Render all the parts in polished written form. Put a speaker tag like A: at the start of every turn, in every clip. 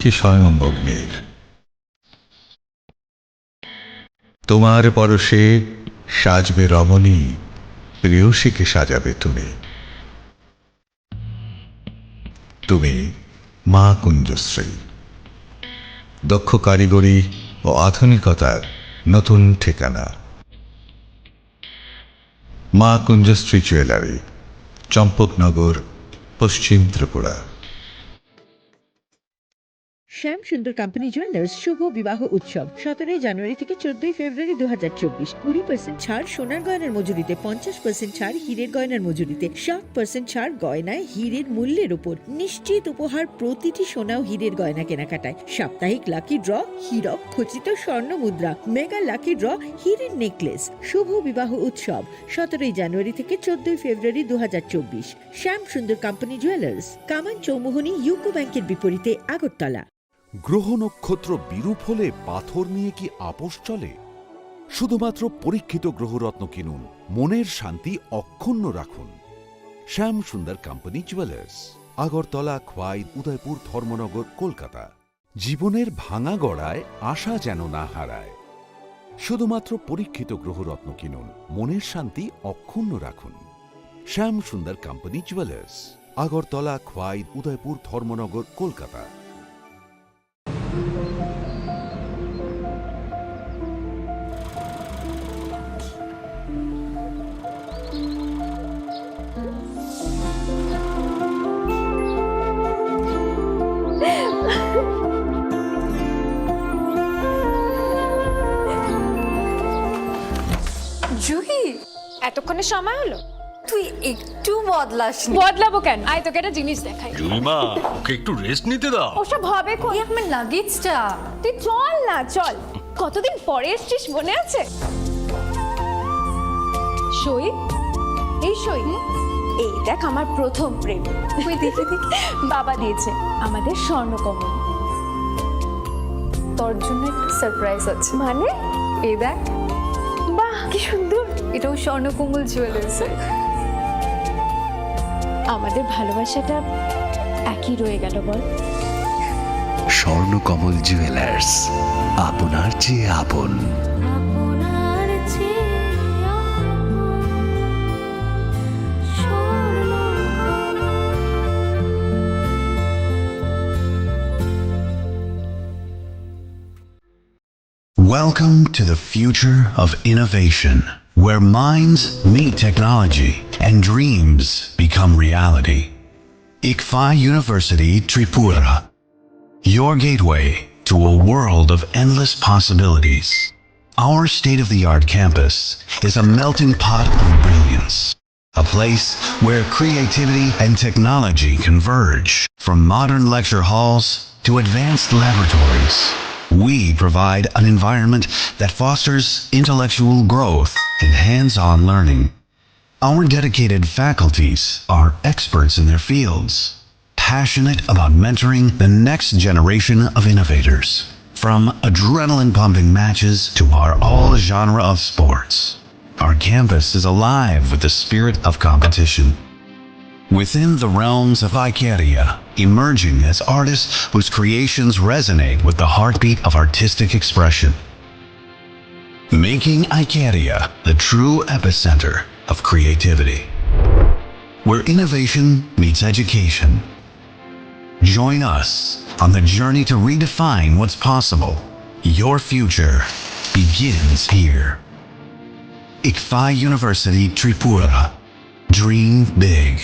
A: কি স্বয়ং অগ্নির। তোমার পরশে সাজবে রমণী, প্রেয়সীকে সাজাবে তুমি। তুমি মা কুঞ্জশ্রী, দক্ষ কারিগরি ও আধুনিকতার নতুন ঠিকানা। মা কুঞ্জশ্রী জুয়েলারি, চম্পকনগর, পশ্চিম ত্রিপুরা।
B: শ্যাম সুন্দর কোম্পানি জুয়েলার্স শুভ বিবাহ উৎসব 17 জানুয়ারি থেকে 14 ফেব্রুয়ারি 2024। 20% ছাড় সোনার গয়নার মজুরিতে, 50% ছাড় হীরের গয়নার মজুরিতে, 60% ছাড় গয়নায় হীরের মূল্যের উপর। নিশ্চিত উপহার প্রতিটি সোনা ও হীরের গয়না কেনাকাটায়। সাপ্তাহিক লাকি ড্র, হীরক খচিত স্বর্ণ মুদ্রা, মেগা লাকি ড্র, হীরের নেকলেস। শুভ বিবাহ উৎসব 17 জানুয়ারি থেকে 14 ফেব্রুয়ারি 2024। শ্যাম সুন্দর কোম্পানি জুয়েলার্স, কামান চৌমুহনী ইউকো ব্যাংকের বিপরীতে, আগরতলা।
C: গ্রহ নক্ষত্র বিরূপ হলে পাথর নিয়ে কি আপোষ চলে? শুধুমাত্র পরীক্ষিত গ্রহরত্ন কিনুন, মনের শান্তি অক্ষুণ্ণ রাখুন। শ্যাম সুন্দর কোম্পানি জুয়েলার্স, আগরতলা, খোয়াই, উদয়পুর, ধর্মনগর, কলকাতা। জীবনের ভাঙা গড়ায় আশা যেন না হারায়। শুধুমাত্র পরীক্ষিত গ্রহরত্ন কিনুন, মনের শান্তি অক্ষুণ্ণ রাখুন। শ্যাম সুন্দর কোম্পানি জুয়েলার্স, আগরতলা, খোয়াই, উদয়পুর, ধর্মনগর, কলকাতা।
D: জুহি, এতক্ষণে সময় হলো?
E: তুই একটু বদলাসনি।
D: বদলাবো কেন? আয় তোকে একটা জিনিস দেখাই।
F: জুলিমা, ওকে একটু রেস্ট নিতে দাও।
D: ওসব হবে কোন?
E: এই আমার লাগেজটা।
D: তুই চল না, চল। কতদিন পরে এসছিস, মনে আছে? সই, এই সই। এই দেখ আমার প্রথম প্রেম। তুই দেখে দেখি বাবা দিয়েছে আমাদের স্বর্ণকমল।
E: তোর জন্য একটা সারপ্রাইজ আছে।
D: মানে?
E: এই দেখ,
D: বাহ কি সুন্দর।
E: এটাও স্বর্ণকমল জুয়েলার্সের।
D: আমাদের ভালোবাসাটা একই রয়ে গেল বল।
G: স্বর্ণকমল জুয়েলার্স, আপনার চেয়ে আপন। Welcome to the future of innovation, where minds meet technology and dreams become reality. ICFI University Tripura, your gateway to a world of endless possibilities. Our state-of-the-art campus is a melting pot of brilliance, a place where creativity and technology converge. From modern lecture halls to advanced laboratories, we provide an environment that fosters intellectual growth and hands-on learning. Our dedicated faculties are experts in their fields, passionate about mentoring the next generation of innovators. From adrenaline-pumping matches to our all-genre of sports, our campus is alive with the spirit of competition. Within the realms of Ikeria, emerging as artists whose creations resonate with the heartbeat of artistic expression. Making Ikeria the true epicenter of creativity, where innovation meets education. Join us on the journey to redefine what's possible. Your future begins here. ICFI University Tripura. Dream big.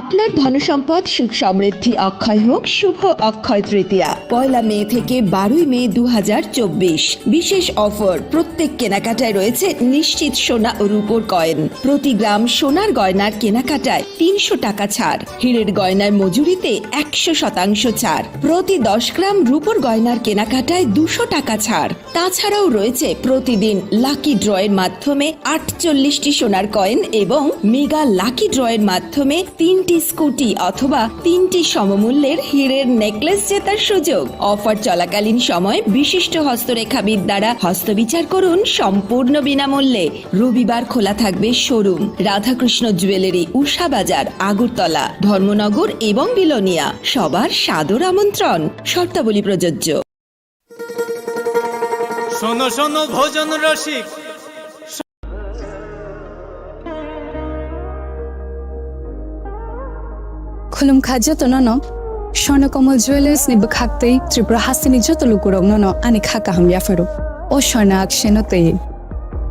H: আপনার ধনসম্পদ সুখ সমৃদ্ধি অক্ষয় হোক। শুভ অক্ষয় তৃতীয়া 1 মে থেকে 12 মে 2024। বিশেষ offer, প্রত্যেক কেনাকাটায় রয়েছে নিশ্চিত সোনা ও রূপোর কয়েন। প্রতি গ্রাম সোনার গয়নার কেনাকাটায় 300 টাকা ছাড়। হীরের গয়নার মজুরিতে 100% ছাড়। প্রতি 10 গ্রাম রূপোর গয়নার কেনাকাটায় 200 টাকা ছাড়। তাছাড়াও রয়েছে প্রতিদিন লাকি ড্রয়ের মাধ্যমে 48টি সোনার কয়েন এবং মেগা লাকি ড্রয়ের মাধ্যমে 3 3টি স্কুটি অথবা 3টি সমমূল্যের হীরের নেকলেস জেতার সুযোগ। অফার চলাকালীন সময় বিশিষ্ট হস্তরেখাবিদ দ্বারা হস্তবিচার করুন সম্পূর্ণ বিনামূল্যে। রবিবার খোলা থাকবে শোরুম রাধাকৃষ্ণ জুয়েলারি, উষা বাজার, আগরতলা, ধর্মনগর এবং বিলোনিয়া। সবার সাদর আমন্ত্রণ। শর্তাবলী প্রযোজ্য।
I: শোনো শোনো ভোজন রসিক,
E: khulum khaja to no Swarnakomal Jewelers ni bakhakte Tripura hasini joto lukurong no ani khaka hamya faro o Swarna action te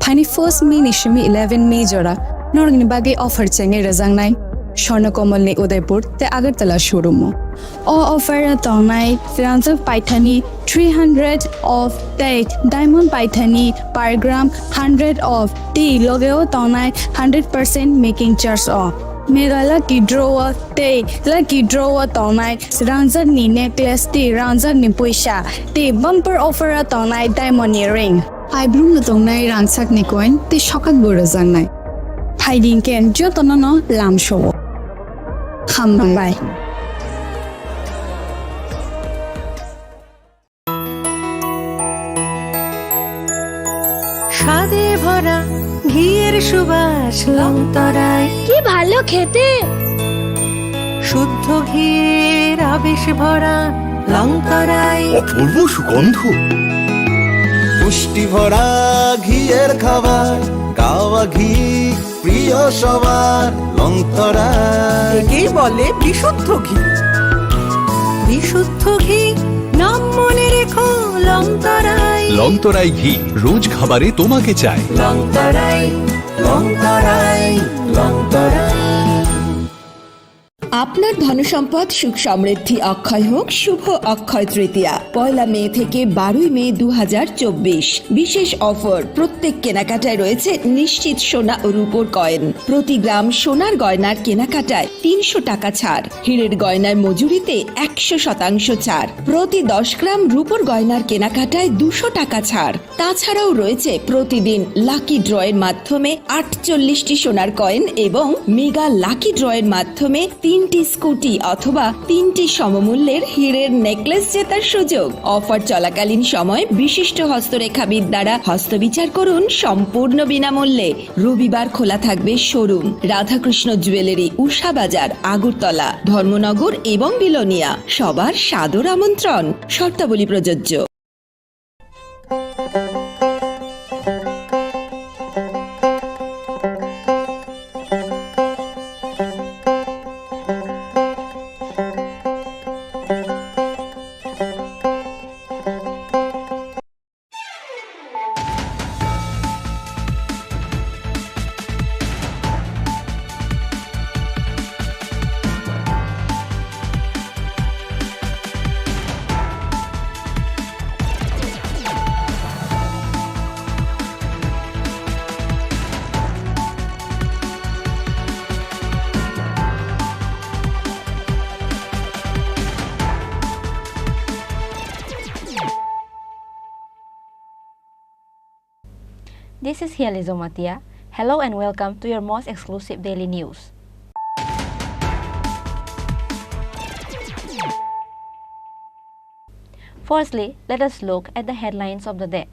E: Pani 1st May ni shimi 11 May jora norgni bage offer chenge razang nai Swarnakomal ni Udaipur te Agartala showroom o offer tonai Franzak Paithani 300 of date diamond Paithani per gram 100 of tea logeo tonai 100% making charge off Mega lucky drawer day, lucky drawer tonight. Ranzar ni necklace day, ranzar ni puisha day. Bumper offer a tonight diamond earring. I bloom the tonight ransak ni coin. They shocked burazan night. Hiding can jotono lamb show. Come by.
B: স্বাদে ভরা ঘিয়ের সুবাস লংতরায়,
D: কি ভালো খেতে।
B: শুদ্ধ ঘিয়ের আবেশ ভরা লংতরায়,
F: অপূর্ব সুগন্ধ।
I: পুষ্টি ভরা ঘিয়ের খাবার, গাওয়া ঘি প্রিয় সবার লংতরা।
B: একেই বলে বিশুদ্ধ ঘি। বিশুদ্ধ ঘি নাম মনে রেখো লংতরায়।
C: লংতরাই ঘি রোজ খাবারে তোমাকে চাই।
I: লংতরাই লংতরাই লংতরাই।
H: আপনার ধনসম্পদ সুখ সমৃদ্ধি অক্ষয় হোক। শুভ অক্ষয় তৃতীয়া 1 মে থেকে 12 মে 2024। বিশেষ অফার, প্রত্যেক কেনাকাটায় রয়েছে নিশ্চিত সোনা ও রূপোর কয়েন। প্রতি গ্রাম সোনার গয়নার কেনাকাটায় 300 টাকা ছাড়। হীরের গয়নার মজুরিতে 100% ছাড়। প্রতি 10 গ্রাম রূপোর গয়নার কেনাকাটায় 200 টাকা ছাড়। তাছাড়াও রয়েছে প্রতিদিন লাকি ড্রয়ের মাধ্যমে 48টি সোনার কয়েন এবং মেগা লাকি ড্রয়ের মাধ্যমে 3টি স্কুটি অথবা 3টি সমমূল্যের হীরের নেকলেস জেতার সুযোগ। অফার চলাকালীন সময় বিশিষ্ট হস্তরেখাবিদ দ্বারা হস্তবিচার করুন সম্পূর্ণ বিনামূল্যে। রবিবার খোলা থাকবে শোরুম রাধাকৃষ্ণ জুয়েলারি, উষা বাজার, আগরতলা, ধর্মনগর এবং বিলোনিয়া। সবার সাদর আমন্ত্রণ। শর্তাবলী প্রযোজ্য।
J: This is Hializo Matia. Hello and welcome to your most exclusive daily news. Firstly, let us look at the headlines of the day.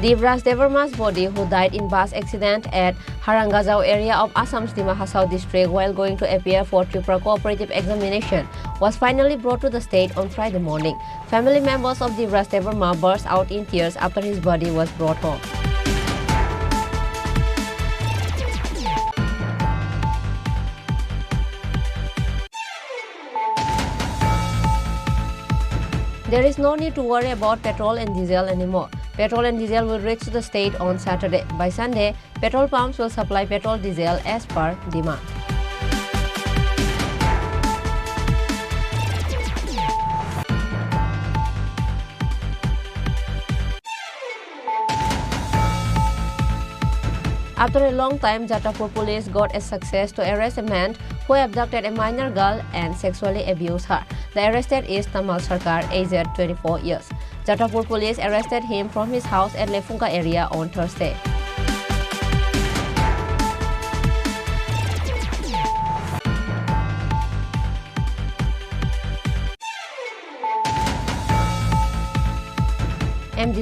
J: Divras Devarma's body, who died in bus accident at Harangazao area of Assam's Dima Hasao district while going to appear for Tripura cooperative examination, was finally brought to the state on Friday morning. Family members of Divras Devarma burst out in tears after his body was brought home. There is no need to worry about petrol and diesel anymore. Petrol and diesel will reach the state on Saturday. By Sunday, petrol pumps will supply petrol diesel as per demand. After a long time, Jatapur police got a success to arrest a man who abducted a minor girl and sexually abused her. The arrested is Tamal Sarkar, aged 24 years. Jatapur police arrested him from his house at Lefunka area on Thursday.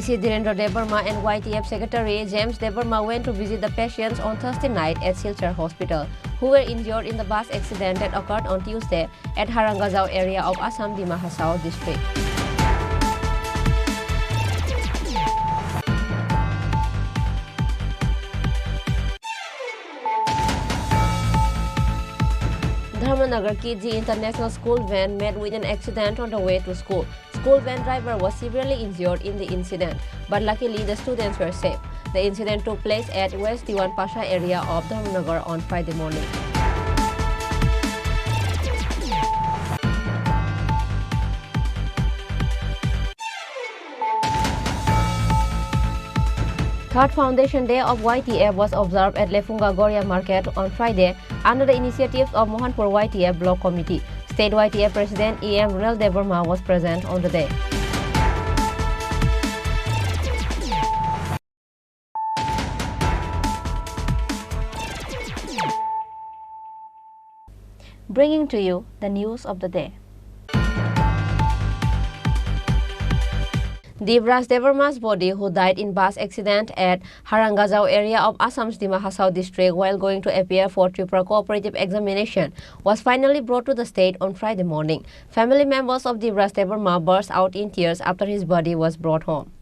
J: MDC Dhirendra Debarma and YTF Secretary James Debarma went to visit the patients on Thursday night at Silchar Hospital, who were injured in the bus accident that occurred on Tuesday at Harangazao area of Assam Dima Hasao district. Dharmanagar Kidji International School van met with an accident on the way to school. School van driver was severely injured in the incident, but luckily the students were safe. The incident took place at West Diwan Pasha area of Dharmanagar on Friday morning. Third Foundation Day of YTF was observed at Lefunga Goria Market on Friday under the initiatives of Mohanpur YTF Block Committee. State YTF President E.M. Runal Debarma was present on the day. Bringing to you the news of the day. Devraj Debarma's body, who died in bus accident at Harangazao area of Assam's Dima Hasao district while going to appear for Tripura cooperative examination, was finally brought to the state on Friday morning. Family members of Devraj Debarma burst out in tears after his body was brought home.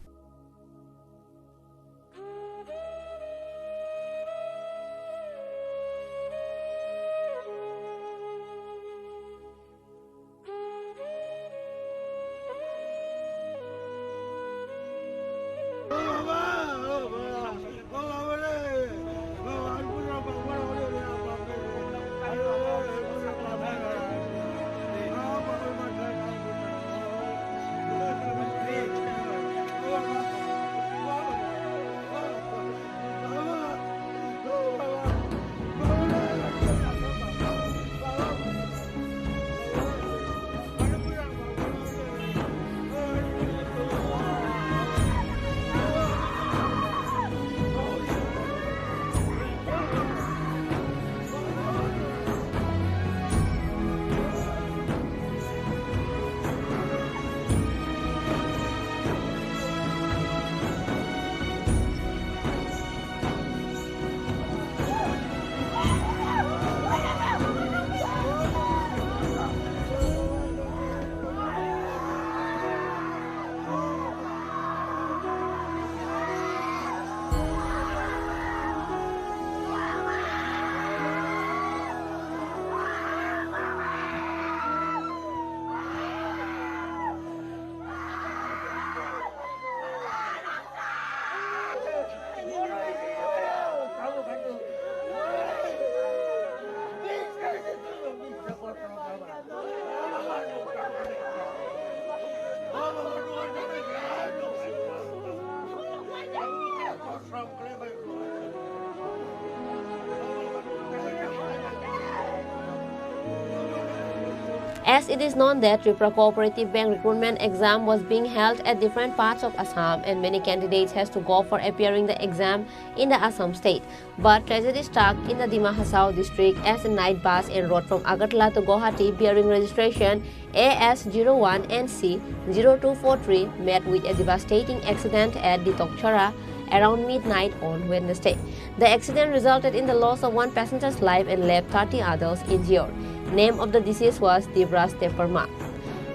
J: As it is known that Tripura Cooperative Bank recruitment exam was being held at different parts of Assam and many candidates has to go for appearing the exam in the Assam state. But tragedy struck in the Dima Hasao district as a night bus en route from Agartala to Guwahati bearing registration AS01NC0243 met with a devastating accident at Ditokchara around midnight on Wednesday. The accident resulted in the loss of one passenger's life and left 30 others injured. Name of the deceased was Devraj Debarma.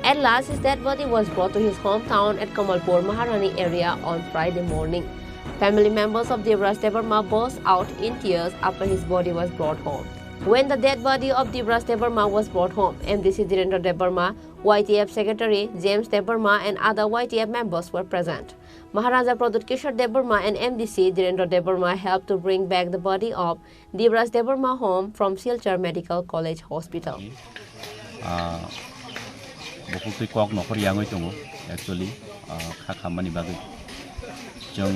J: At last, his dead body was brought to his hometown at Kamalpur, Maharani area on Friday morning. Family members of Devraj Debarma burst out in tears after his body was brought home. When the dead body of Devraj Debarma was brought home, MDC Dhirendra Debarma, YTF Secretary James Debarma and other YTF members were present. Maharaja Pradut Kishore Debarma and MDC Dhirendra Debarma helped to bring back the body of Devraj Debarma home from Silchar Medical College Hospital.
K: Actually, खामानि बागै जों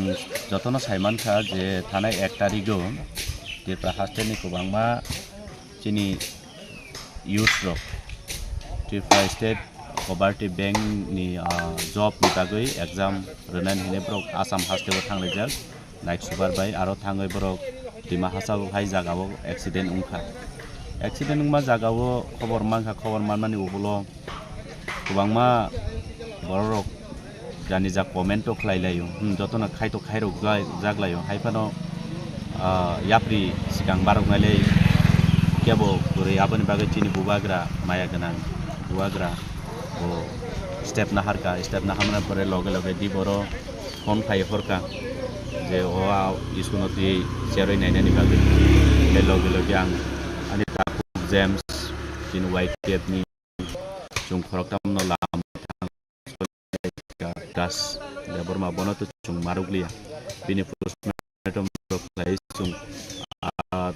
K: जतन साइमान खा जे थानाय 1 तारिखो त्रिपुरा हास्टेलनि गोबांमा चिनि youth rok Tripura state cooperative bank नि जॉब नि बागै एग्जाम रनान हिने ब्रक आसाम हास्टेलाव थांलायजाक नाइट सुपार बाय आरो थाङै ब्रक दिमा हासाव हाय जागाव एक्सिडेंट उमा जागाव खबर मानखा खबर मानमानि उबुलो गोबांमा बररक জানি যা কমেন্টও খাইলাयो যতনা খাইতো খাইরক জাগলাयो हाइफानो याप्रि सिगां बारगनायलै केबो बोरै आबोनि बागै चिनि बुबाग्रा माया गोनां बुवाग्रा ओ स्टेप नाहारका स्टेप नाहामना परे लगे लगे दि बरो फन खायो हरका जे ओ इसुनति सेरै नायनायनि बागै बे लगे लगे आं आनि ताकु जेम्स चिनि वाइट टेपनि जों खरकतामनो लाम gas da borma bonoto chung maruglia bini postmortem roklai chung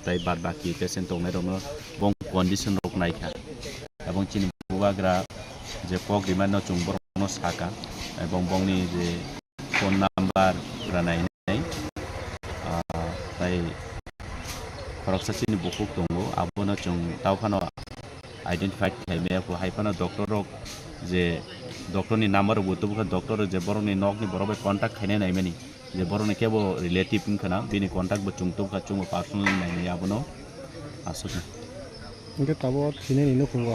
K: tai bad baki patient tong merong bong condition rok naikha ebong chini buwagra je kok dimano chung borno saka ebong bongni je phone number ranai nai tai khoroksa chini bukuk tongo abono chung tawkhano identify khaime ko haipano doctor rok je doctor ni number butuh bukan doctor je borong ni nok ni borong be contact khane nai mani je borong ni kebo relative in khana bini contact bu chung tu kha chung personal nai nai abono asuk
L: ingke tabo khine ni no khungo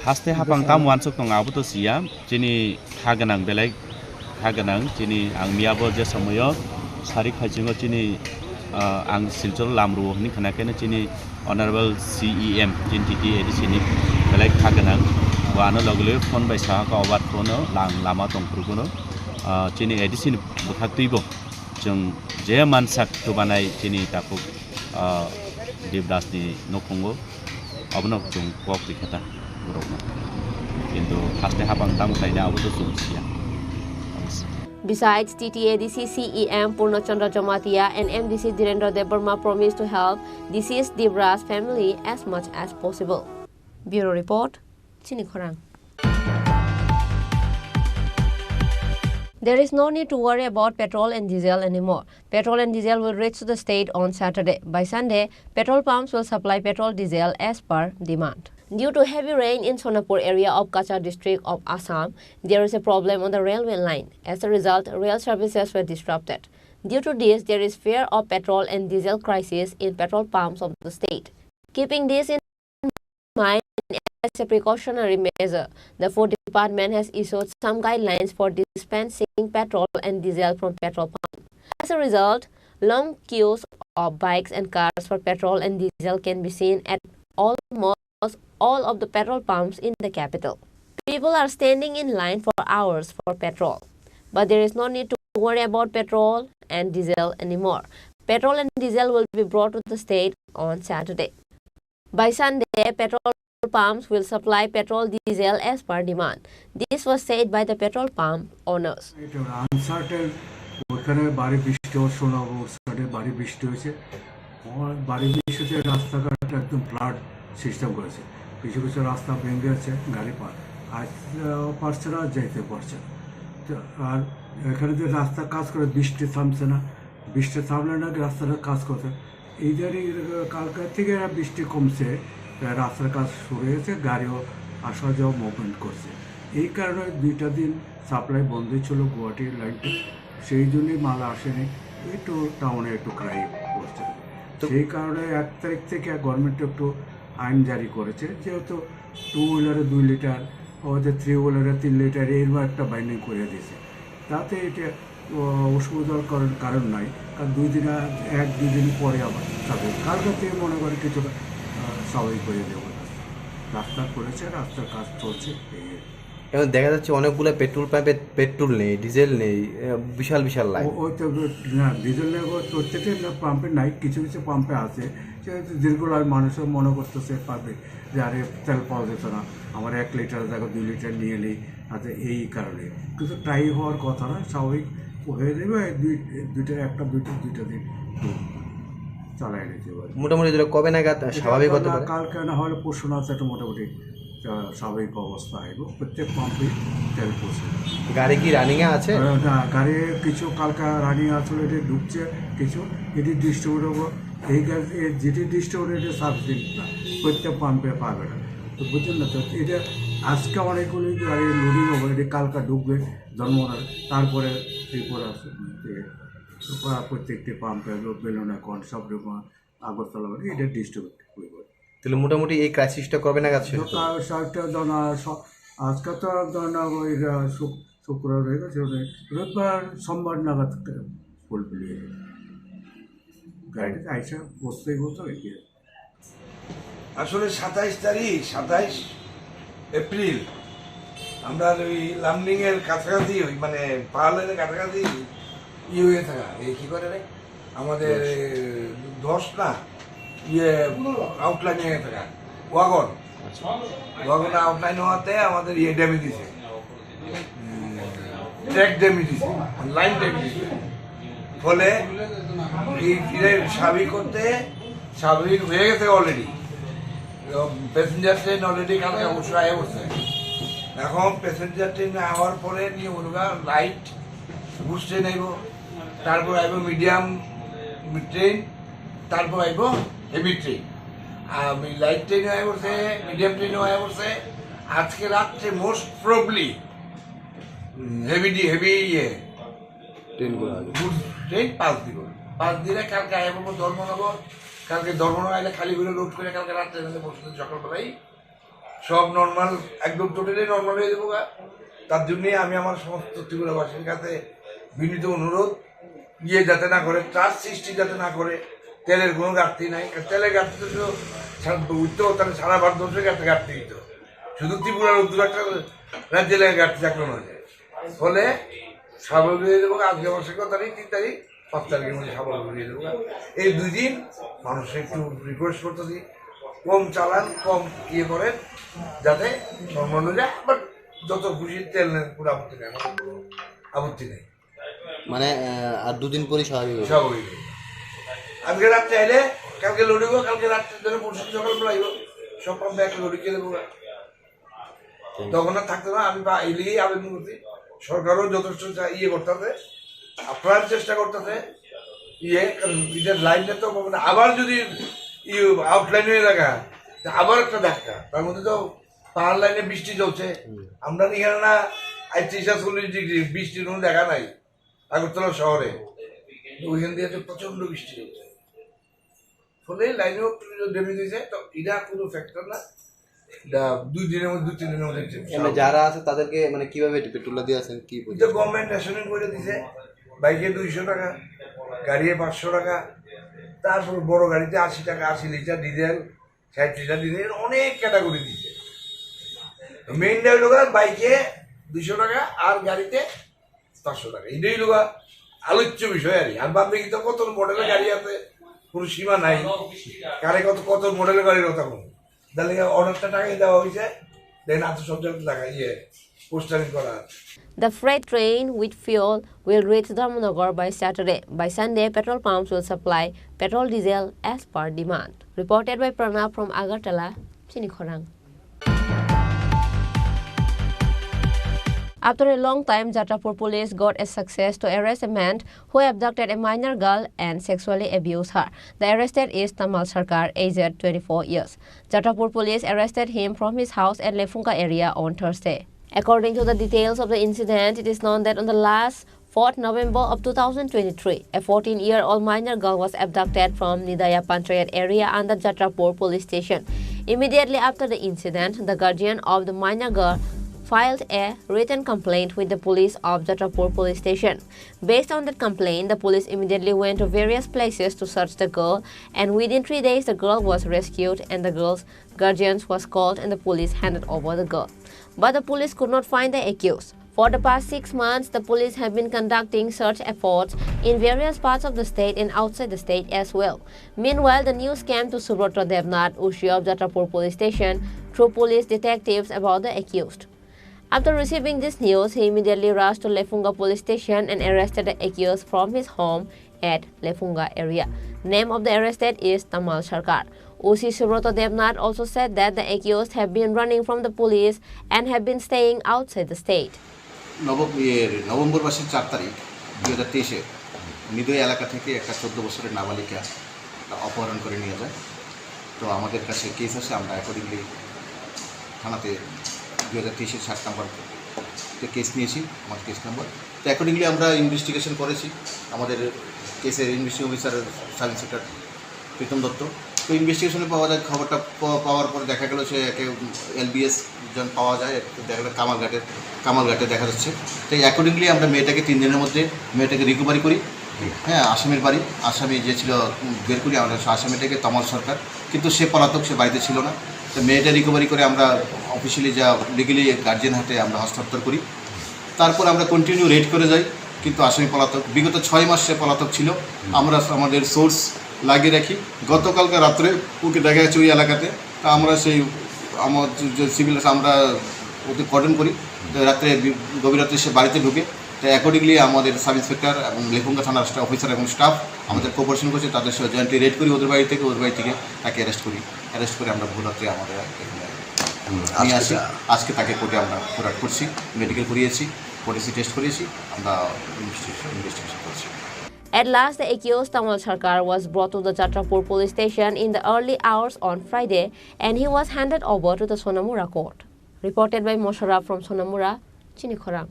K: haste hapang tam wansuk tong abu to sia chini khaganang belai khaganang chini ang miabo je samoyo sari khajingo chini ang silchor lamru ni khana kene chini honorable CEM chintiti edisini belai khaganang wano logle phone by sa ka obat phone lang lama tong prugono chini edisin bukhaktibo chung je mansak to banai chini taku devdas ni nokhongo abno chung pok dikhata burokna kintu haste hapang tam khaina abudo sumsia.
J: Besides, TTADC CEM Purnachandra Jamatia and MDC Dhirendra Debarma promised to help deceased Debra's family as much as possible. Bureau Report, Chini Khorang. There is no need to worry about petrol and diesel anymore. Petrol and diesel will reach the state on Saturday. By Sunday, petrol pumps will supply petrol diesel as per demand. Due to heavy rain in Sonapur area of Kachar district of Assam, there is a problem on the railway line. As a result, rail services were disrupted. Due to this, there is fear of petrol and diesel crisis in petrol pumps of the state. Keeping this in mind as a precautionary measure, the food department has issued some guidelines for dispensing petrol and diesel from petrol pumps. As a result, long queues of bikes and cars for petrol and diesel can be seen at almost all of the petrol pumps in the capital. People are standing in line for hours for petrol. But there is no need to worry about petrol and diesel anymore. Petrol and diesel will be brought to the state on Saturday. By Sunday, petrol pumps will supply petrol diesel as per demand. This was said by the petrol pump owners.
L: Uncertain ওখানে বাড়ি বৃষ্টি শোনাবো সাথে বাড়ি বৃষ্টি হয়েছে বাড়ি বৃষ্টিতে রাস্তাঘাট একদম ফ্লাড সিস্টেম করেছে কিছু কিছু রাস্তা ভেঙে গেছে গাড়ি পারছে না যেতে পারছে আর এখানে যে রাস্তা কাজ করে বৃষ্টি থামছে না বৃষ্টি থামলে না রাস্তাটা কাজ করছে এইবারই কালকে থেকে বৃষ্টি কমছে রাস্তার কাজ শুরু হয়েছে গাড়িও আসা যাওয়া মুভমেন্ট করছে এই কারণে 2টা দিন সাপ্লাই বন্ধ ছিল গুয়াহাটির লাইনটা সেই জন্যই মাল আসেনি একটু টাউনে একটু ক্রাই করছে সেই কারণে 1 তারিখ থেকে গভর্নমেন্ট একটু আইন জারি করেছে যেহেতু 2 হুইলারে 2 লিটার ওদের 3 হুইলারে 3 লিটার এরকম একটা বাইন্ডিং করে দিয়েছে তাতে এটা অসুবিধার কারণ নাই কারণ 2 দিন পরে আবার যাবে কালকে থেকে মনে করে কিছু স্বাভাবিক করে দেবো রাস্তা করেছে রাস্তার কাজ চলছে
M: এবং দেখা যাচ্ছে অনেকগুলো পেট্রোল পাম্পে পেট্রোল নেই ডিজেল নেই বিশাল বিশাল লাইন
L: ওই তো না ডিজেল নেই প্রত্যেকটা পাম্পে নাই কিছু কিছু পাম্পে আছে সেহেতু দীর্ঘকাল মানুষও মনে করতেছে পাবে যে আরে তেল পাওয়া যেত না আমার 1 লিটার দেখো 2 লিটার নিয়ে নিই আচ্ছা এই কারণে কিন্তু ট্রাই হওয়ার কথা না স্বাভাবিক হয়ে যাবে দুইটা দিন চালাই নিতে পারে
M: মোটামুটি কবে নাগাদ স্বাভাবিক হতে পারে
L: কালকে না হলে পরশু না একটা মোটামুটি স্বাভাবিক অবস্থা আইব প্রত্যেক পাম্পে তেল পৌঁছে
M: গাড়ি কি রানিংয়ে আছে
L: না গাড়ি কিছু কালকা রানিং আসলে এটা ঢুকছে কিছু এটি ডিস্ট্রিবিউটর এই গাড়ি যেটি ডিস্ট্রিবিউটর এটা সাবসিডি না প্রত্যেক পাম্পে পাবে না তো বুঝলেন না তো এটা আজকে অনেকগুলি গাড়ি লোডিং হবে এটি কালকা ঢুকবে জন্মনার তারপরে ত্রিপুরা প্রত্যেকটি পাম্পে বেলুনাকন সব রকম আগরতলা এটা ডিস্ট্রিবিউট করবে
M: তাহলে মোটামুটি এই ক্রাইসিসটা কবে নাগাদ শেষ
L: সবটা আজকে তো ধরেন ওই শুক্রবার হয়ে গেছে, রোববার সোমবার নাগাদ ফুল পেলিয়ে গাড়িতে আইসা বসতেই বলতো এগিয়ে।
N: আসলে 27 এপ্রিল আমরা ওই লার্নিং এর কাছাকাছি ওই মানে পাহাড়ের কাছাকাছি হয়ে থাকা এই কি করে রে আমাদের 10 না আউটলাইন হয়ে থাকা ওয়াগন আউটলাইন হওয়াতে আমাদের ড্যামেজ দিছে, ট্র্যাক ড্যামেজ দিছে, লাইন ড্যামেজ দিছে। ফলে এই স্বাভাবিক হয়ে গেছে অলরেডি। প্যাসেঞ্জার ট্রেন অলরেডি কালকে অবশ্য আয় বসছে। এখন প্যাসেঞ্জার ট্রেন আওয়ার পরে নিয়ে বলবা লাইট গুডস ট্রেন আইব, তারপর আইব মিডিয়াম ট্রেন, তারপর আইব হেভি ট্রেন। আর লাইট ট্রেনও আয় পড়ছে, মিডিয়াম ট্রেনও আয় পড়ছে। আজকে রাত্রে মোস্ট প্রবলি হেভি ট্রেনগুলো গুডস ট্রেন 5 দিনে কালকে আয় পড়বো ধর্মনগর। কালকে ধর্মনগর আইলে খালি করে লোড করে কালকে রাত্রে বসে সকালবেলায় সব নর্মাল, একদম টোটালি নর্মাল হয়ে যাবো। তার জন্যে আমি আমার সমস্ত ত্রিপুরাবাসীর কাছে বিনীত অনুরোধ, যাতে না করে, ট্রাস সৃষ্টি যাতে না করে। তেলের কোনো ঘাটতি নাই, তেলের ঘাটতি তো উঠতে তাহলে সারা ভারতবর্ষের ঘাটতি দিত, শুধু ত্রিপুরার উত্তর একটা রাজ্যের ঘাটতি থাকলো না। ফলে স্বাভাবিক হয়ে যাবো। আজকে মাসের 3 তারিখ 5 তারিখের মধ্যে স্বাভাবিক হয়ে যাবো। এই 2 দিন মানুষের একটু রিকোয়েস্ট করতে দিই, কম চালান, কম করেন, যাতে নর্মাল হয়ে যায়। বাট যত খুশি তেল নেন, কোনো আপত্তি নেই।
M: মানে আর 2 দিন পরে স্বাভাবিক।
N: আজকে রাত্রে আইলে কালকে লড়িব, কালকে রাত্রে ধরে পরশু সকালবেলা আইব, সব পাম্পে একটা লড়ি খেয়ে দেবো। তখন আর থাকতে না। আমি এলিগেই আবেদন করছি, সরকারও যথেষ্ট করতে হবে, আপনার চেষ্টা করতে হবে। এটার লাইনটা তো আবার যদি আউটলাইন হয়ে রাখা, আবার একটা ধাক্কা। তার মধ্যে তো পাহাড় লাইনে বৃষ্টি চলছে। আমরা এখানে না 38-40 ডিগ্রি, বৃষ্টির কোনো দেখা নাই আগরতলা শহরে। ওইখান দিয়ে তো প্রচন্ড বৃষ্টি হচ্ছে, ফলে লাইনেও ড্যামেজ হয়েছে। তো এটা কোনো ফ্যাক্টর না, 2 দিনের মধ্যে 2-3 দিনের মধ্যে
M: যারা আছে তাদেরকে মানে কিভাবে পেট্রোল দিয়ে আছেন কি
N: গভর্নমেন্ট রেশনিং করে দিছে। বাইকে 200 টাকা, গাড়ি 500 টাকা, তারপর বড় গাড়িতে 80 টাকা, 80 লিটার ডিজেল, 60 লিটার ডিজেল, অনেক ক্যাটাগরি দিচ্ছে। মেইন বাইকে 200 টাকা আর গাড়িতে 500 টাকা, এটাই লোক আলোচ্য বিষয়। আর বাদ বাকি তো কত মডেলের গাড়ি আছে, কোনো সীমা নাই। কারে কত মডেলের গাড়ির কথা বলুন, তাহলে অনেকটা টাকাই দেওয়া হয়েছে, দেন এত সব টাকা পোস্টারিং করা।
J: The freight train with fuel will reach Dharmanagar by Saturday. By Sunday, petrol pumps will supply petrol diesel as per demand. Reported by Pranav from Agartala, Chini Khorang. After a long time, Jatrapur police got a success to arrest a man who abducted a minor girl and sexually abused her. The arrested is Tamal Sarkar, aged 24 years. Jatrapur police arrested him from his house at Lefunga area on Thursday. According to the details of the incident, it is known that on the last 4th November of 2023, a 14-year-old minor girl was abducted from Nidaya Panchayat area under Jatrapur police station. Immediately after the incident, the guardian of the minor girl filed a written complaint with the police of Jatrapur police station. Based on that complaint, the police immediately went to various places to search the girl, and within 3 days the girl was rescued and the girl's guardians was called and the police handed over the girl. But the police could not find the accused. For the past 6 months, the police have been conducting search efforts in various parts of the state and outside the state as well. Meanwhile, the news came to Subrata Devnath, Ushi of Jatrapur police station, through police detectives about the accused. After receiving this news, he immediately rushed to Lefunga police station and arrested the accused from his home at Lefunga area. Name of the arrested is Tamal Sarkar. Usi Subrata Devnath also said that the accused have been running from the police and have been staying outside the state.
O: November মাসের 4 তারিখ 2023-এ নিদয় এলাকা থেকে একটা 14 বছরের নাবালিকা অপহরণ করে নিয়ে যায়। তো আমাদের কাছে কেস আছে, আমরা অ্যাকর্ডিংলি থানাতে 2023-এর 7 নম্বর কেস নিয়েছি, আমার কেস নাম্বার। তো অ্যাকর্ডিংলি আমরা ইনভেস্টিগেশন করেছি। আমাদের কেসের investigation officer sub inspector Pritam Dutta তো ইনভেস্টিগেশনে পাওয়া যায়, খবরটা পাওয়ার পরে দেখা গেল সে একে LBS জন পাওয়া যায়, দেখা গেলো কামালঘাটে দেখা যাচ্ছে। তাই অ্যাকর্ডিংলি আমরা মেয়েটাকে 3 দিনের মধ্যে মেয়েটাকে রিকভারি করি। হ্যাঁ, আসামির বাড়ি, আসামি যে ছিল বের করি আমরা, আসামিটাকে তমাল সরকার, কিন্তু সে পলাতক, সে বাড়িতে ছিল না। তো মেয়েটা রিকভারি করে আমরা অফিসিয়ালি যা লিগেলি গার্জিয়ান হাতে আমরা হস্তান্তর করি। তারপর আমরা কন্টিনিউ রেড করে যাই, কিন্তু আসামি পলাতক। বিগত 6 মাস সে পলাতক ছিল। আমরা আমাদের সোর্স লাগিয়ে রাখি। গতকালকে রাত্রে ওকে দেখা গেছে ওই এলাকাতে। তা আমরা সেই আমার যে সিভিল আমরা ওকে কর্ডন করি। তো রাত্রে গভীর রাত্রে সে বাড়িতে ঢুকে। তো অ্যাকর্ডিংলি আমাদের সাব ইন্সপেক্টর এবং লেখুঙ্গা থানার অফিসার এবং স্টাফ আমাদের কোঅপারেশন করছে, তাদের সাথে জয়েন্টলি রেড করি ওদের বাড়ি থেকে। তাকে অ্যারেস্ট করে আমরা ভোর রাত্রে আমাদের নিয়ে আসি। আজকে তাকে কোর্টে আমরা ফরওয়ার্ড করছি, মেডিকেল করিয়েছি, পলিসি টেস্ট করিয়েছি, আমরা ইনভেস্টিগেশন করছি।
J: At last, the accused Tamal Sarkar was brought to the Chatrapur police station in the early hours on Friday, and he was handed over to the Sonamura court. Reported by Mosharaf from Sonamura, Chini Khorang.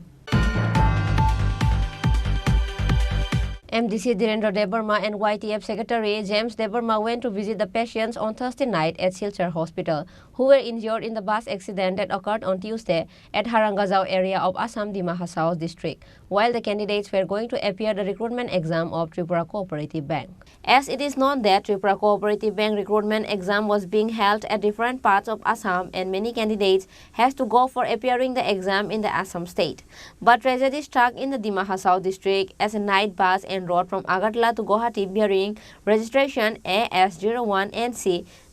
J: MDC Dhirendra Debarma and YTF Secretary James Debarma went to visit the patients on Thursday night at Silchar Hospital, who were injured in the bus accident that occurred on Tuesday at Harangazao area of Assam Dima Hasao district, while the candidates were going to appear the recruitment exam of Tripura Cooperative Bank. As it is known that Tripura Cooperative Bank recruitment exam was being held at different parts of Assam, and many candidates has to go for appearing the exam in the Assam state. But tragedy struck in the Dima Hasao district as a night bus en route from Agartala to Guwahati bearing registration AS01NC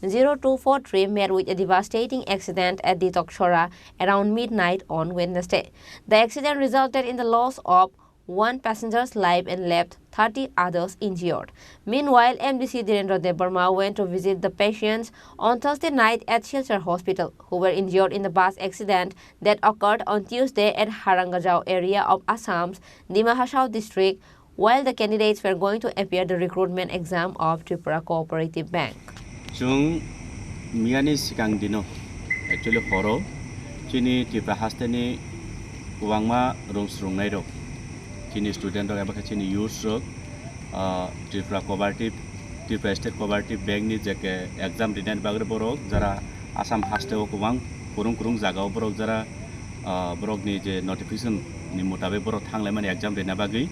J: 0243 met with a devastating accident at Ditokshora around midnight on Wednesday. The accident resulted in the loss of 1 passenger's life and left 30 others injured. Meanwhile, MDC Dhirendra Debarma went to visit the patients on Thursday night at Silchar Hospital, who were injured in the bus accident that occurred on Tuesday at Harangajao area of Assam's Dima Hasao district, while the candidates were going to appear the recruitment exam of Tripura Cooperative Bank.
K: Jung Miani Sikang Dino, actually Horo, Chini Tripura Hastani Wangma Rooms Rungairo, Chini student of Abakachini youth rock, Tripura Cooperative, Tripura State Cooperative Bank ni Jake exam dinner Bagre Borok, Zara Assam Haste Okuang, Kurung Zagao Borok Zara Borok ni notification ni Mutabe Borok Hangleman exam dinner Bagi.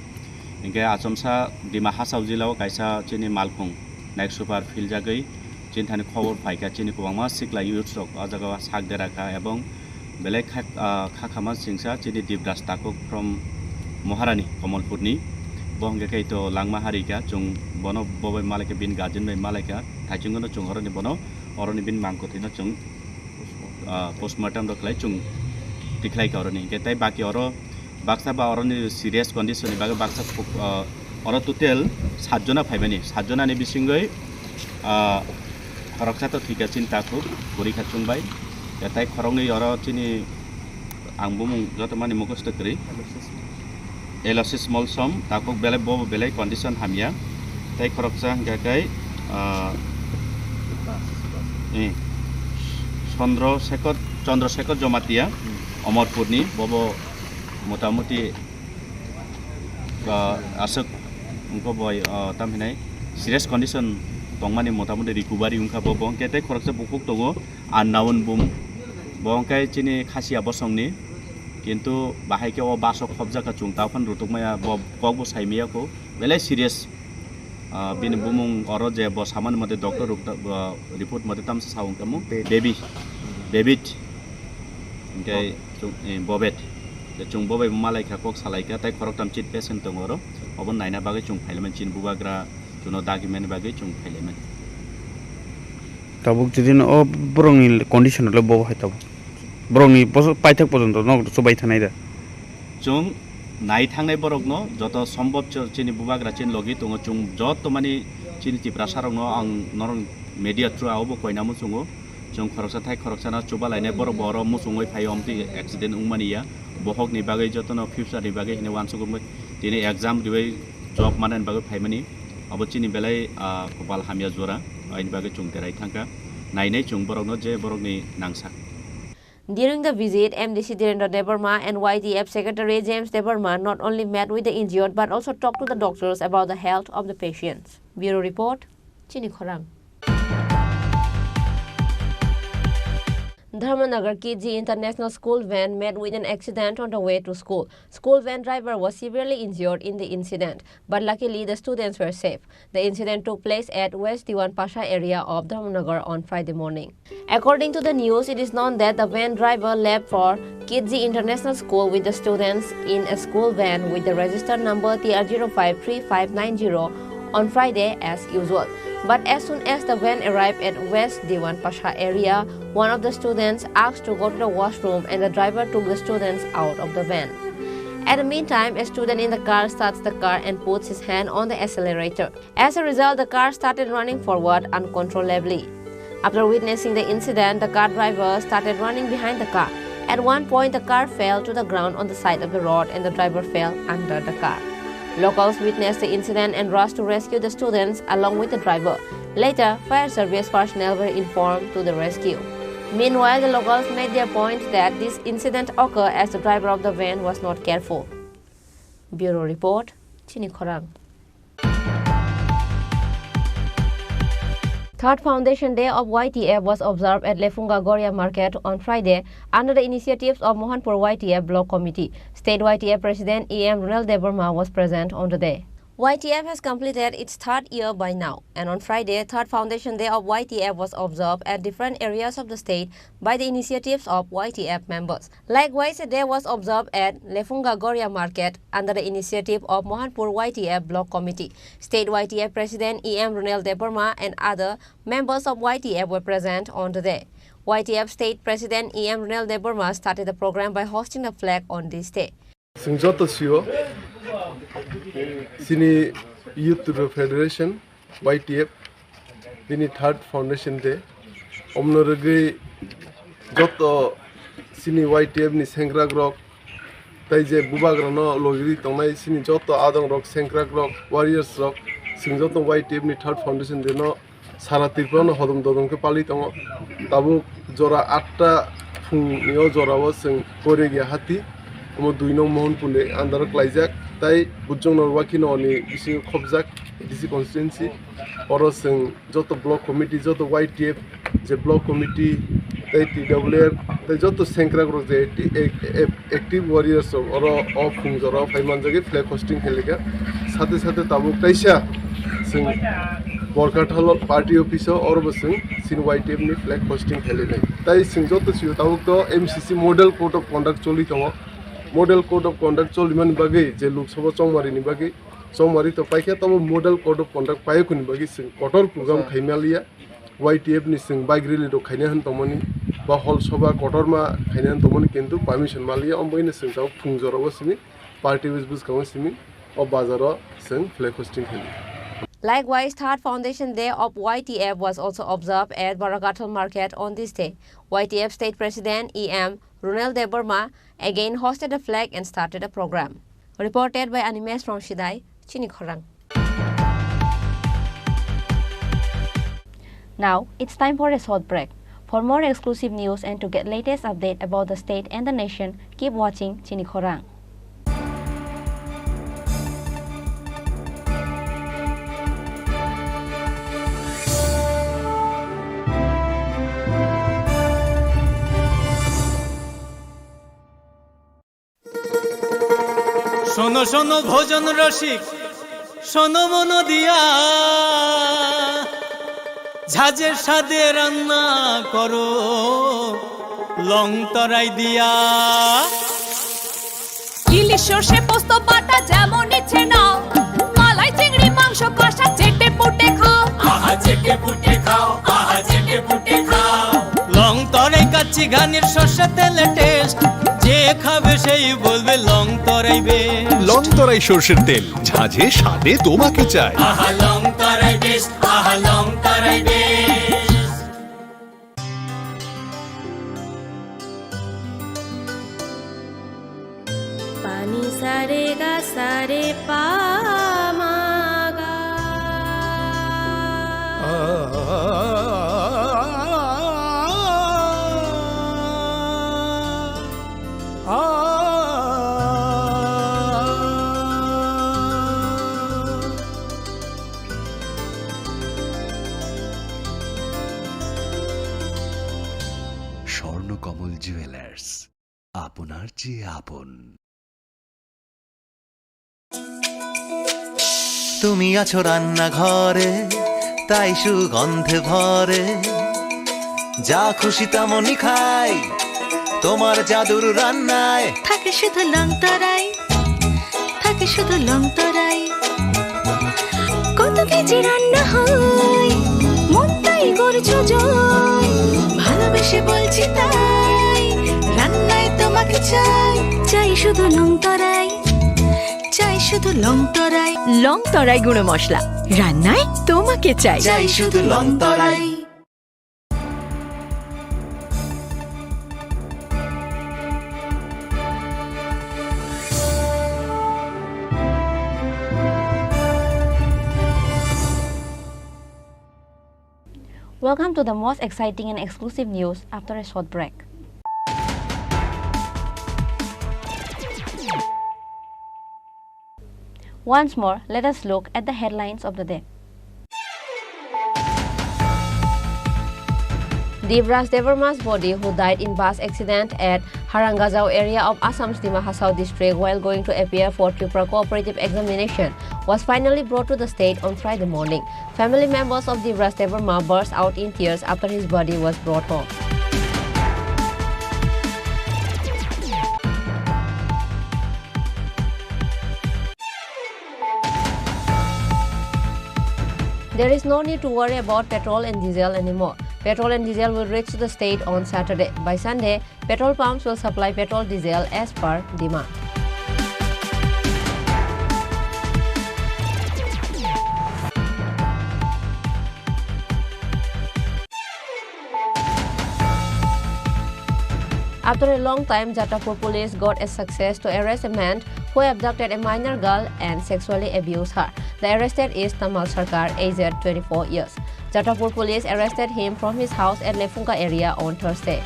K: Inge Asomsa Dima Hasao Jilao Kaisa Chini Malkung, next super field Jagay, Chintani Kower Paika Chini Kuama, Sikla youth rock, Azagawa Sagderaka Ebong, Belek Hakama Singsa, Chini Deep Dastako from Moharani, Komol Purni, Bongakaito, Langma Harika, Chung Bono Bobo Malaka bin Gajan by Malaka, Tachungo Chung Horani Bono, Orani bin Mankotino Chung, postmortem the Klachung, Tiklai Orani, Getai Baki Oro, Baksa Orani serious condition, Baga Baksa Oro to tell Sajona Pavani, Sajona Nebisingoi, Horoksato Tikachin Taku, Burika Chumbai, Getai Korongi Oro Chini Ambum Jotamani Mokostakri. LOC small sum, takok bele bobo bele condition hamia, tai koroksa gagai, Chandra Sekot Jomatia, Omar Purni, Bobo Motamuti Asuk Unko boy Tamhinai, serious condition, Tongmani Motamuti Rikubari Unka Bobo, Kete Koroksa Bukuk Togo, and Nawan Boom, Bonkai Chini Kasia Bosomni. Kintu bahai ke o baso khobja ka chungta phan rutuk maya bogbo saimia ko belai serious bin bumung oro je bo saman mate doctor report mate tam saung kamu baby ngai bobet de chung bobai malai kha kok salai ka tai khorok tam chit patient tongoro obon naina bagai chung phailemen chin bubagra chuno document bagai chung phailemen
P: tabuk jidin o brongni condition lo bo hai tabuk Brongni Paitak Pozonto, no Sobai Tanida.
K: Chung Night Hangay Borogno, Joto Sombob Chini Bubagra Chin Logi, Tungo Chung Jot to Mani Chin Tiprasarno, and Noron Media True Abo Koinamusungo, Chung Korosatai Korosana, Chubala, Neboro Boro, Musungo, Payomti, accident Umania, Bohok Nibagay Jotono, Fusa Nibagay in one Sugum, Dini exam, the way job man and Bago Paimani, Abochini Belay, Kopal Hamia Zura, in Bagay Chung Teraitanka, Naine Chung Borogno, J. Borogni Nangsa.
J: During the visit, MDC Dhirendra Debarma and YTF Secretary James Debarma not only met with the injured but also talked to the doctors about the health of the patients. Bureau Report, Chini Khorang. Dharmanagar Kidji International School van met with an accident on the way to school. School van driver was severely injured in the incident, but luckily the students were safe. The incident took place at West Diwan Pasha area of Dharmanagar on Friday morning. According to the news, it is known that the van driver left for Kidji International School with the students in a school van with the registered number TR053590 on Friday as usual. But as soon as the van arrived at West Diwan Pasha area, one of the students asked to go to the washroom and the driver took the students out of the van. At the meantime, a student in the car starts the car and puts his hand on the accelerator. As a result, the car started running forward uncontrollably. After witnessing the incident, the car driver started running behind the car. At one point, the car fell to the ground on the side of the road and the driver fell under the car. Locals witnessed the incident and rushed to rescue the students along with the driver. Later, fire service personnel were informed to the rescue. Meanwhile, the locals made their point that this incident occurred as the driver of the van was not careful. Bureau Report, Chini Khorang. Third Foundation Day of YTF was observed at Lefunga Goria Market on Friday under the initiatives of Mohanpur YTF Block Committee. State YTF President E.M. Runal Debarma was present on the day. YTF has completed its third year by now, and on Friday, Third Foundation Day of YTF was observed at different areas of the state by the initiatives of YTF members. Likewise, a day was observed at Lefunga Goria Market under the initiative of Mohanpur YTF Block Committee. State YTF President E.M. Runal Debarma and other members of YTF were present on the day. YTF State President E.M. Runal Debarma started the program by hosting the flag on this day.
Q: Chini Youth Federation YTF Dini Third Foundation Day Omnorage Joto Chini YTF ni Senkrag Rock Taije Bubagrano Logiri Tonai Chini Joto Adong Rock Senkrag Rock Warriors Rock Singjoto YTF ni Third Foundation Day no Sara Tirpano Hodom Dodom ke Pali Tongo Tabu Jora Atta Fung Nio Jora was Koregia Hati Omo Duino Mohon Pune Andar Klaijak Tai Bujong Norwakino ni Isi Khobjak DC constituency Orosing Joto Block Committee Joto YTF Je Block Committee Tai TWF Tai Joto Senkrag Rock Je Active Warriors Oro of Fungjora Faimanjagi Flag Hosting Heliga Sate Sate Tabuk Taisha Sing Borkathal Party Office or Basing Sin YTF ni Flag Hosting Heliga Tai Sing Joto Siu Tabuk to MCC Model Code of Conduct Choli Tongo Model Code of Conduct Choliman Bagi, Je Luk Sobo Chongmari Nibagi, Chongmari to Paika Tamo Model Code of Conduct Payakun Bagi Sing, Kotor Program Kaimalia, YTF ni Sing Bagri to Kainan Tomoni, Bahol Soba, Kotorma, Kainan Tomoni Kentu, Permission Malia, Omboin Sing of Pungzoro Simi, Party with Buscawasimi, or Bazara, Sing, Flag Hosting Hill.
J: Likewise, Third Foundation Day of YTF was also observed at Barakatal Market on this day. YTF State President E.M. Runal Debarma again hosted the flag and started a program. Reported by Animes from Shidai, Chini Khorang. Now, it's time for a short break. For more exclusive news and to get latest update about the state and the nation, keep watching Chini Khorang.
R: শোনো শোনো ভোজন রসিক শোনো মন দিয়া ঝাঁঝের স্বাদে রান্না করো লং তরাই দিয়া
S: ইলিশ সর্ষে পোস্ত বাটা যেমন ইচ্ছে নাও মালাই চিংড়ি মাংস কষা চেটে পুটে খাও
R: আহা চেটে পুটে খাও আহা চেটে পুটে খাও লং তরাই কাচ্চি ঘানির সর্ষে তেলে টেস্ট যে খাবে সেই বলবে লং তরাই বেশ
T: লং তরাই সরষের তেল ঝাঁঝে স্বাদে তোমাকে চাই
R: আহা লং তরাই বেশ আহা লং তরাই বেশ
S: পানি সারে গা সারে পা মা গা
T: স্বর্ণকমল জুয়েলার্স, আপনার চেয়ে আপন।
I: তুমি আছো রান্নাঘরে, তাই সুগন্ধে ভরে, যা খুশি তেমনই খাই তোমার জাদুর রান্নায়।
S: থাকে শুধু লং তরাই, থাকে শুধু লং তরাই, কত কেজি রান্না হয় মন তাই করছো জয়, ভালোবেসে বলছি তাই রান্নায় তোমাকে চাই, চাই শুধু লং তরাই, চাই শুধু লং তরাই। লং তরাই গুঁড়ো মশলা, রান্নায় তোমাকে চাই,
I: চাই শুধু long Terai.
J: Welcome to the most exciting and exclusive news after a short break. Once more, let us look at the headlines of the day. Divras Devarma's body, who died in bus accident at Harangazao area of Assam's Dima Hasao district while going to appear for Tripura cooperative examination, was finally brought to the state on Friday morning. Family members of Divras Devarma burst out in tears after his body was brought home. There is no need to worry about petrol and diesel anymore. Petrol and diesel will reach the state on Saturday. By Sunday, petrol pumps will supply petrol diesel as per demand. After a long time, Jatapur police got a success to arrest a man who abducted a minor girl and sexually abused her. The arrested is Tamal Sarkar, aged 24 years. Jatapur police arrested him from his house at Lefunga area on Thursday.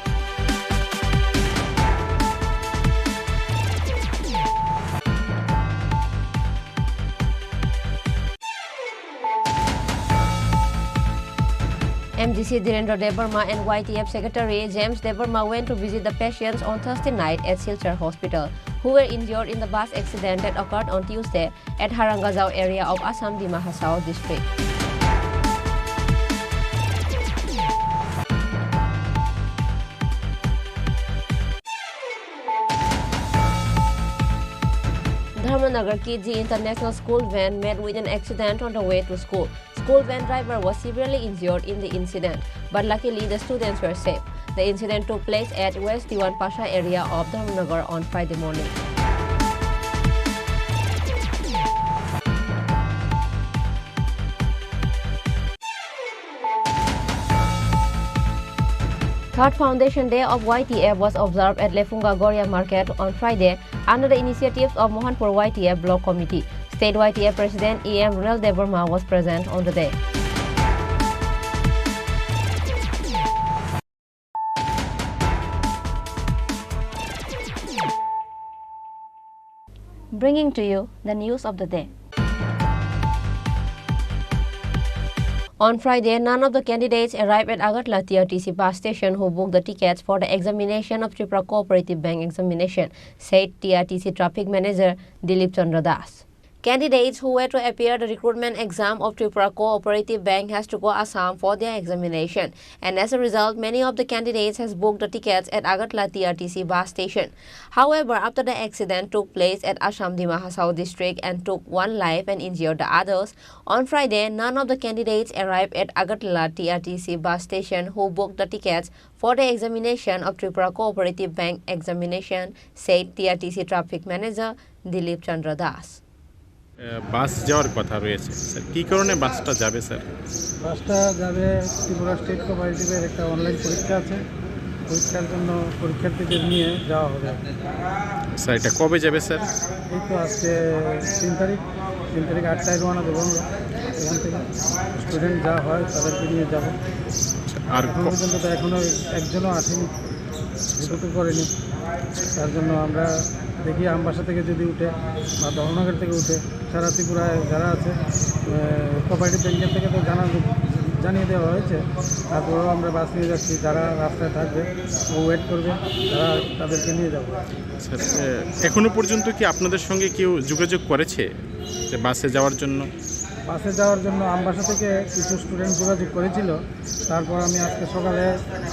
J: MDC Dhirendra Debarma and YTF Secretary James Debarma went to visit the patients on Thursday night at Silchar Hospital, who were injured in the bus accident that occurred on Tuesday at Harangazao area of Assam Dima Hasao district. Dharmanagar Kidji International School van met with an accident on the way to school. School van driver was severely injured in the incident, but luckily the students were safe. The incident took place at West Diwan Pasha area of Dharmanagar on Friday morning. Third Foundation Day of YTF was observed at Lefunga Goria Market on Friday under the initiatives of Mohanpur YTF Block Committee. State YTF President E.M. Runal Debarma was present on the day. Bringing to you the news of the day. On Friday, none of the candidates arrived at Agartala TRTC bus station who booked the tickets for the examination of Tripura Cooperative Bank examination, said TRTC Traffic Manager Dilip Chandra Das. Candidates who were to appear the recruitment exam of Tripura Cooperative Bank has to go Assam for their examination, and as a result, many of the candidates has booked the tickets at Agartala TRTC bus station. However, after the accident took place at Assam Dima Hasao district and took one life and injured the others, on Friday, none of the candidates arrived at Agartala TRTC bus station who booked the tickets for the examination of Tripura Cooperative Bank examination, said TRTC Traffic Manager Dilip Chandra Das.
P: বাস যাওয়ার কথা রয়েছে sir, কি কারণে বাসটা যাবে sir?
U: বাসটা যাবে Tripura state কোঅপারেটিভের একটা অনলাইন পরীক্ষা আছে, পরীক্ষার জন্য পরীক্ষার্থীদের নিয়ে যাওয়া হবে।
P: স্যার এটা কবে যাবে স্যার?
U: এই তো আজকে 3 তারিখ 8টায় রওনা দেবো আমরা এখান থেকে। স্টুডেন্ট যা হয় তাদেরকে নিয়ে যাবো।
P: আর
U: এখন পর্যন্ত তো এখনও একজনও আসেনি, রিপোর্টও করেনি। তার জন্য আমরা দেখি আমবাসা থেকে যদি উঠে বা ধর্মনগর থেকে উঠে সারা ত্রিপুরায় যারা আছে কোঅপারেটিভ ব্যাংকের থেকে তো জানিয়ে দেওয়া হয়েছে। তারপরেও আমরা বাস নিয়ে যাচ্ছি, যারা রাস্তায় থাকবে ওয়েট করবে, তারা তাদেরকে নিয়ে যাবো।
P: স্যার এখনো পর্যন্ত কি আপনাদের সঙ্গে কেউ যোগাযোগ করেছে যে বাসে যাওয়ার জন্য?
U: বাসে যাওয়ার জন্য আমবাসা থেকে কিছু স্টুডেন্ট যোগাযোগ করেছিল। তারপর আমি আজকে সকালে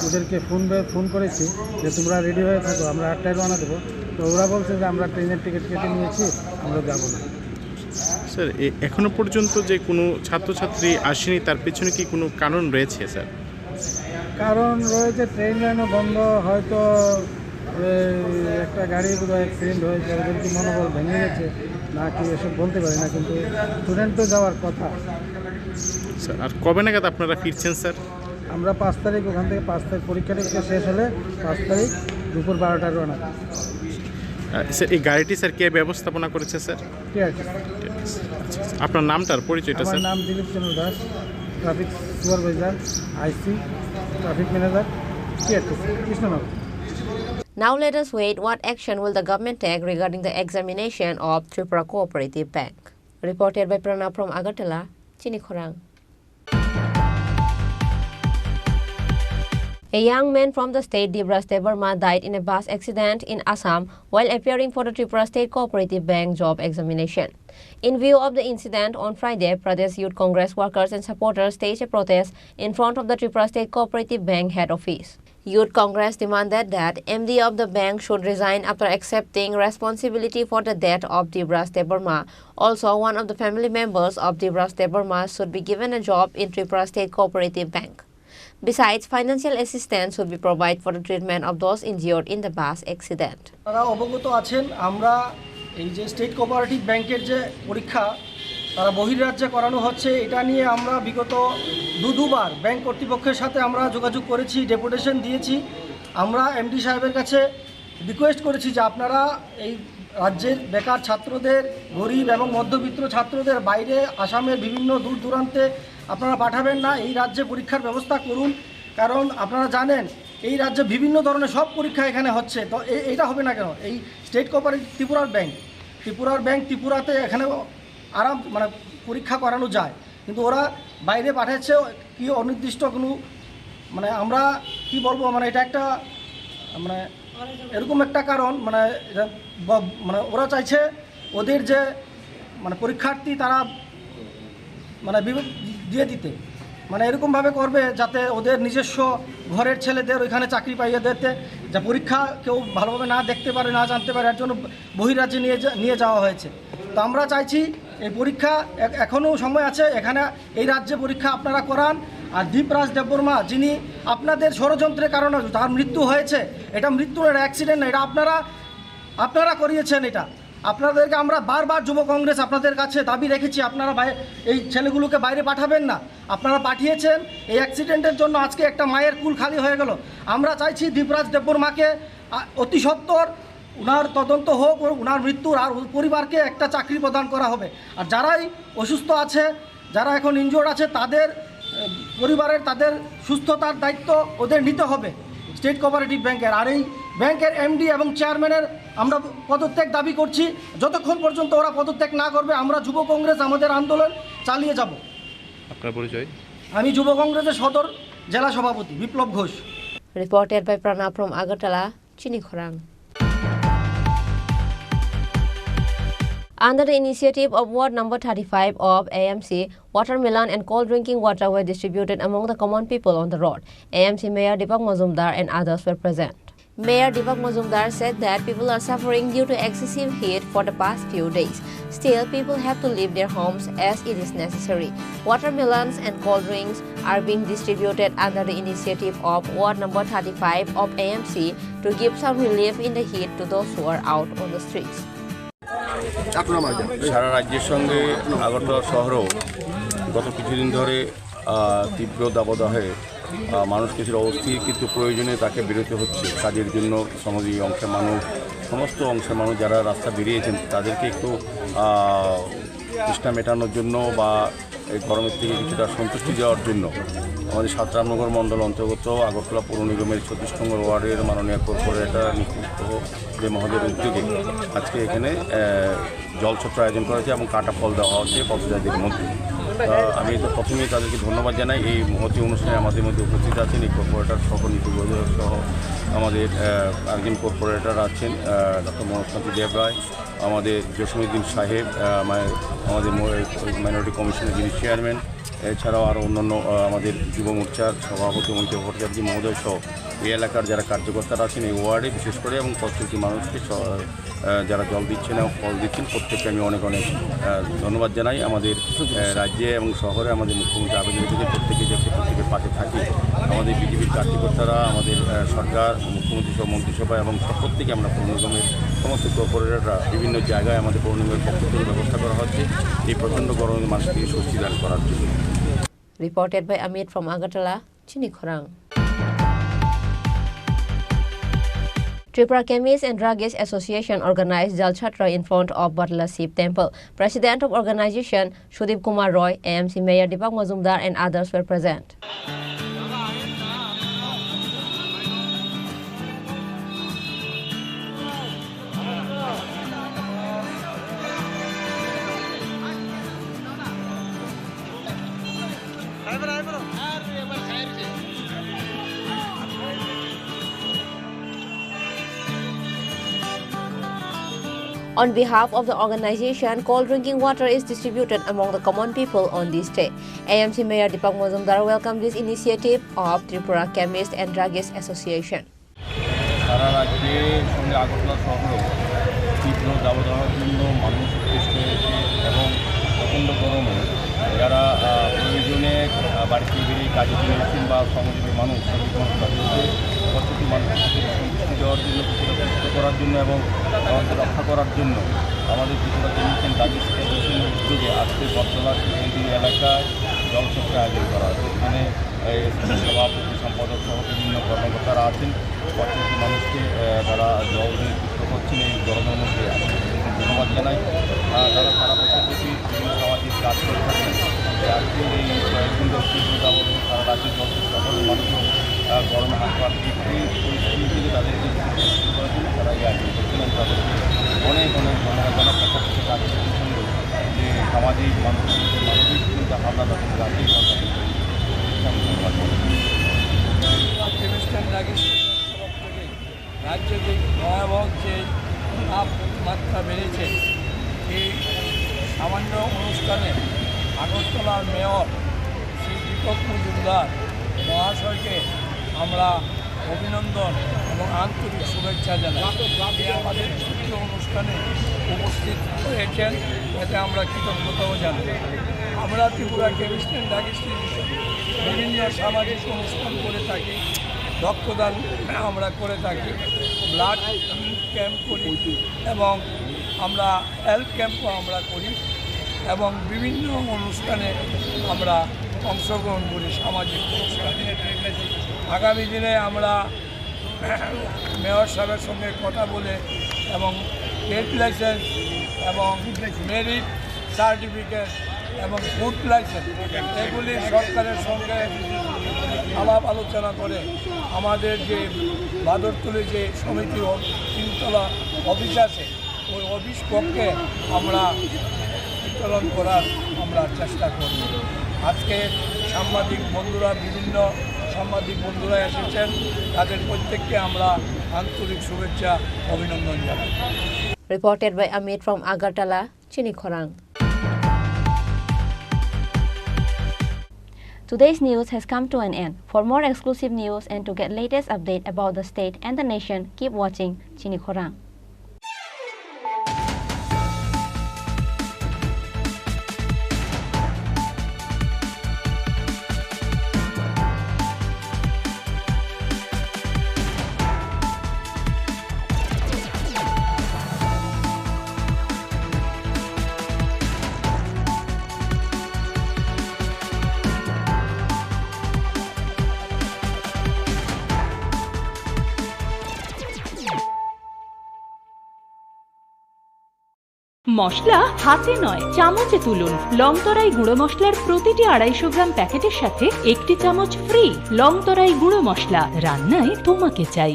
U: ওদেরকে ফোন করেছি যে তোমরা রেডি হয়ে থাকো, আমরা 8টায় রওনা দেবো। তো ওরা বলছে যে আমরা ট্রেনের টিকিট কেটে নিয়েছি, আমরা যাবো না।
P: স্যার এখনো পর্যন্ত যে কোনো ছাত্রছাত্রী আসেনি, তার পেছনে কি কোনো কারণ রয়েছে স্যার?
U: কারণ রয়েছে, ট্রেন লাইনও বন্ধ, হয়তো একটা গাড়ি বোধহয় অ্যাক্সিডেন্ট হয়েছে, ওদের কি মনোবল ভেঙে গেছে না কি এসব বলতে পারি না, কিন্তু স্টুডেন্ট তো যাওয়ার কথা।
P: স্যার আর কবে নাগাদ আপনারা ফিরছেন স্যার?
U: আমরা 5 তারিখ ওখান থেকে 5 তারিখ পরীক্ষা শেষ হলে 5 তারিখ দুপুর 12টায় রওনা।
P: স্যার এই গাড়িটি স্যার কে ব্যবস্থাপনা করেছে স্যার?
U: কে আছে?
P: আপনার নামটার পরিচয়টা স্যার?
U: আমার নাম Dilip Chandra Das, traffic supervisor, IC, traffic manager, Krishnanagar.
J: Now let us wait what action will the government take regarding the examination of Tripura Cooperative Bank. Reported by Pranav from Agartala, Chini Khorang. A young man from the state Dibra Stebarma died in a bus accident in Assam while appearing for the Tripura State Cooperative Bank job examination. In view of the incident on Friday, Pradesh Youth Congress workers and supporters staged a protest in front of the Tripura State Cooperative Bank head office. Youth Congress demanded that MD of the bank should resign after accepting responsibility for the death of Dibra Stebarma. Also, one of the family members of Dibra Stebarma should be given a job in Tripura State Cooperative Bank. Besides, financial assistance should be provided for the treatment of those injured in the bus accident.
U: তারা অবগত আছেন, আমরা এই যে state cooperative ব্যাংকের যে পরীক্ষা তারা বহির্রাজ্যে করানো হচ্ছে, এটা নিয়ে আমরা বিগত দুবার ব্যাংক কর্তৃপক্ষের সাথে আমরা যোগাযোগ করেছি, ডেপুটেশন দিয়েছি। আমরা এমডি সাহেবের কাছে রিকোয়েস্ট করেছি যে আপনারা এই রাজ্যের বেকার ছাত্রদের, গরিব এবং মধ্যবিত্ত ছাত্রদের বাইরে আসামের বিভিন্ন দূর দূরান্তে আপনারা পাঠাবেন না, এই রাজ্যে পরীক্ষার ব্যবস্থা করুন। কারণ আপনারা জানেন এই রাজ্যে বিভিন্ন ধরনের সব পরীক্ষা এখানে হচ্ছে, তো এইটা হবে না কেন? এই স্টেট কোঅপারেটিভ ত্রিপুরার ব্যাংক ত্রিপুরাতে এখানে মানে পরীক্ষা করানো যায়, কিন্তু ওরা বাইরে পাঠাচ্ছে কি অনির্দিষ্ট কোনো, মানে আমরা কি বলবো, মানে এটা একটা মানে এরকম একটা কারণ, মানে ওরা চাইছে ওদের যে মানে পরীক্ষার্থী তারা মানে দিয়ে দিতে, মানে এরকমভাবে করবে যাতে ওদের নিজস্ব ঘরের ছেলেদের ওইখানে চাকরি পাইয়ে দিতে, যা পরীক্ষা কেউ ভালোভাবে না দেখতে পারে, না জানতে পারে, এর জন্য বহির্রাজ্যে নিয়ে যাওয়া হয়েছে। তো আমরা চাইছি এই পরীক্ষা এখনও সময় আছে, এখানে এই রাজ্যে পরীক্ষা আপনারা করান। আর দীপরাজ দেববর্মা যিনি আপনাদের ষড়যন্ত্রের কারণে তার মৃত্যু হয়েছে, এটা মৃত্যুর অ্যাক্সিডেন্ট না, এটা আপনারা করিয়েছেন। এটা আপনাদেরকে আমরা বারবার যুব কংগ্রেস আপনাদের কাছে দাবি রেখেছি, আপনারা এই ছেলেগুলোকে বাইরে পাঠাবেন না, আপনারা পাঠিয়েছেন। এই অ্যাক্সিডেন্টের জন্য আজকে একটা মায়ের কুল খালি হয়ে গেল। আমরা চাইছি দীপরাজ দেববর্মাকে অতি সত্বর উনার তদন্ত হোক, উনার মৃত্যুর আর পরিবারকে একটা চাকরি প্রদান করা হবে। আর যারাই অসুস্থ আছে, যারা এখন ইনজোর্ড আছে, তাদের পরিবারের তাদের সুস্থতার দায়িত্ব ওদের নিতে হবে স্টেট কোঅপারেটিভ ব্যাংকের। আর এই ব্যাংকের এমডি এবং চেয়ারম্যানের আমরা পদত্যাগ দাবি করছি। যতক্ষণ পর্যন্ত ওরা পদত্যাগ না করবে আমরা যুব কংগ্রেস আমাদের আন্দোলন চালিয়ে যাব।
P: আপনার পরিচয়?
U: আমি যুব কংগ্রেসের সদর জেলা সভাপতি বিপ্লব Ghosh.
J: Reported by Pranav from Agartala, Chini Khorang. Under the initiative of Ward number 35 of AMC, watermelon and cold drinking water were distributed among the common people on the road. AMC Mayor Deepak Mazumdar and others were present. Mayor Deepak Mazumdar said that people are suffering due to excessive heat for the past few days. Still, people have to leave their homes as it is necessary. Watermelons and cold drinks are being distributed under the initiative of Ward number 35 of AMC to give some relief in the heat to those who are out on the streets.
K: সারা রাজ্যের সঙ্গে আগরতলা শহরেও গত কিছুদিন ধরে তীব্র দাবদাহে মানুষ কিছুটা অস্থির, কিন্তু প্রয়োজনে তাকে বেরোতে হচ্ছে কাজের জন্য। সমাজী অংশের মানুষ, সমস্ত অংশের মানুষ যারা রাস্তা বেরিয়েছেন তাদেরকে একটু তৃষ্ণা মেটানোর জন্য বা এই গরমের থেকে কিছুটা সন্তুষ্টি দেওয়ার জন্য আমাদের ৭ রামনগর মণ্ডল অন্তর্গত আগরতলা পৌর নিগমের ৩৬ নম্বর ওয়ার্ডের মাননীয় কর্পোরেটর নিকুঞ্জ দে মহোদয়ের উদ্যোগে আজকে এখানে জলছত্র আয়োজন করা হয়েছে এবং কাটা ফল দেওয়া হচ্ছে পথযাত্রীদের মধ্যে। আমি তো প্রথমেই তাদেরকে ধন্যবাদ জানাই। এই মহতি অনুষ্ঠানে আমাদের মধ্যে উপস্থিত আছেন এই কর্পোরেটর সহ নীতি সহ আমাদের একজন কর্পোরেটর আছেন ডক্টর মনোজকান্তি দেব রায়, আমাদের জসীমউদ্দিন সাহেব, আমাদের মাইনরিটি কমিশনের যিনি চেয়ারম্যান, এছাড়াও আরও অন্যান্য আমাদের যুব মোর্চার সভাপতি অমিতাভ ভট্টাচার্য মহোদয় সহ এই এলাকার যারা কার্যকর্তারা আছেন এই ওয়ার্ডে বিশেষ করে এবং প্রত্যেকটি মানুষকে যারা জল দিচ্ছেন এবং ফল দিচ্ছেন প্রত্যেককে আমি অনেক অনেক ধন্যবাদ জানাই। আমাদের রাজ্যে এবং শহরে আমাদের মুখ্যমন্ত্রী আবেদন থেকে প্রত্যেকে যাতে প্রত্যেকের পাশে থাকি। আমাদের বিজেপির কার্যকর্তারা, আমাদের সরকার, মুখ্যমন্ত্রী সহ মন্ত্রিসভা এবং প্রত্যেকে আমরা পৌর নিগমের সমস্ত কর্পোরেটররা বিভিন্ন জায়গায় আমাদের পৌর নিগমের পক্ষ থেকে ব্যবস্থা করা হচ্ছে এই প্রচণ্ড গরমে মানুষকে স্বস্তি দান করার জন্য।
J: Reported by Amit from Agartala, Chini Khorang. Tripura Chemists and Druggists Association organized Jal Chatra in front of Batla Shiv Temple. President of organization Sudip Kumar Roy, AMC Mayor Deepak Mazumdar and others were present. On behalf of the organization, cold drinking water is distributed among the common people on this day. AMC Mayor Deepak Mazumdar welcomed this initiative of Tripura Chemists and Druggists Association.
K: সারা রাজ্যে সঙ্গে আগরতলা শহরেও তীব্র দাবদাহের জন্য মানুষ সৃষ্টি হয়েছে এবং প্রচণ্ড গরমে যারা প্রয়োজনে বাড়িতে বেরিয়ে কাজে বেরিয়েছেন বা শ্রমজীবী মানুষ তাদেরকে প্রত্যেকটি মানুষকে সন্তুষ্টি দেওয়ার জন্য, সুরক্ষিত করার জন্য এবং আমাদের রক্ষা করার জন্য আমাদের ত্রিপুরা কেমিস্ট এন্ড ড্রাগিস্ট অ্যাসোসিয়েশনের উদ্যোগে আজকে বটতলা শিবমন্দির এলাকায় জলচক্রের আয়োজন করা হয়েছে। এখানে সভাপতি, সম্পাদক সহ বিভিন্ন কর্মকর্তারা আছেন। প্রত্যেকটি মানুষকে তারা জল দিয়ে সুস্থ করছেন এই গরমের মধ্যে ধন্যবাদ জানাই। তারা সারা বছর ব্যাপী বিভিন্ন সামাজিক কাজ করে থাকেন। আজকের এই কয়েকদিন বলুন সারা রাজ্যে জল সকলের মানুষও গরমে হাত পান এই পরিস্থিতি থেকে তাদেরকে সুস্থ করার জন্য তারা এই আয়োজন করছিলেন। তাদেরকে অনেক অনেক ধন্যবাদ জানাই। প্রত্যেকটি কাজ করতে সঙ্গে যে সামাজিক মানবিক চিন্তা ভাবনা তাদের রাজ্যেই ধন্যবাদ
A: রাজ্যে যে ভয়াবহ যে তাপমাত্রা বেড়েছে এই সামান্য অনুষ্ঠানে আগরতলার মেয়র শ্রী দীপক মজুমদার মহাশয়কে আমরা অভিনন্দন এবং আন্তরিক শুভেচ্ছা জানাই। আমাদের ছোট্ট অনুষ্ঠানে উপস্থিত হয়েছেন এতে আমরা কৃতজ্ঞতাও জানাই। আমরা ত্রিপুরা কেমিস্ট এন্ড ড্রাগিস্ট বিভিন্ন সামাজিক অনুষ্ঠান করে থাকি, রক্তদান আমরা করে থাকি, ব্লাড ক্যাম্প করি এবং আমরা হেলথ ক্যাম্পও আমরা করি এবং বিভিন্ন অনুষ্ঠানে আমরা অংশগ্রহণ করি সামাজিক অনুষ্ঠানে। আগামী দিনে আমরা মেয়র সাহেবের সঙ্গে কথা বলে এবং ট্রেড লাইসেন্স এবং মেরিট সার্টিফিকেট এবং ফুড লাইসেন্স এগুলি সরকারের সঙ্গে আলাপ আলোচনা করে আমাদের যে বাদরতুলি যে সমিতি 3তলা অফিস আছে ওই অফিস পক্ষে আমরা বিতরণ করার আমরা চেষ্টা করব। আজকে সাংবাদিক বন্ধুরা বিভিন্ন সাংবাদিক বন্ধুরা এসেছেন, তাদের প্রত্যেককে আমরা আন্তরিক শুভেচ্ছা অভিনন্দন জানাই।
J: Reported by Amit from Agartala, Chini Khorang. Today's news has come to an end. For more exclusive news and to get latest update about the state and the nation, keep watching Chini Khorang.
V: মশলা হাতে নয় চামচে তুলুন। লংতরাই গুঁড়ো মশলার প্রতিটি 250 গ্রাম প্যাকেটের সাথে 1টি চামচ ফ্রি। লংতরাই গুঁড়ো মশলা, রান্নায় তোমাকে চাই।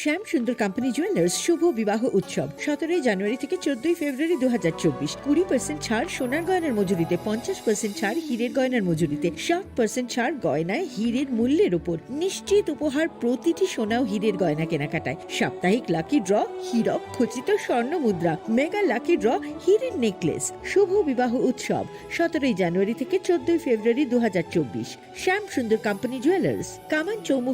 B: শ্যাম সুন্দর কোম্পানি জুয়েলার্স শুভ বিবাহ উৎসব 17 জানুয়ারি থেকে 14 ফেব্রুয়ারি 2024। 20% ছাড় সোনার গয়নার মজুরিতে, 50% ছাড় হীরের গয়নার মজুরিতে, 60% ছাড় গয়নায় হীরের মূল্যের উপর। নিশ্চিত উপহার প্রতিটি সোনা ও হীরের গয়না কেনাকাটায়। সাপ্তাহিক লাকি ড্র, হীরক খচিত স্বর্ণ মুদ্রা, মেগা লাকি ড্র, হীরের নেকলেস। শুভ বিবাহ উৎসব 17 জানুয়ারি থেকে 14 ফেব্রুয়ারি 2024। শ্যাম সুন্দর কোম্পানি জুয়েলার্স, কামান চৌমুহনী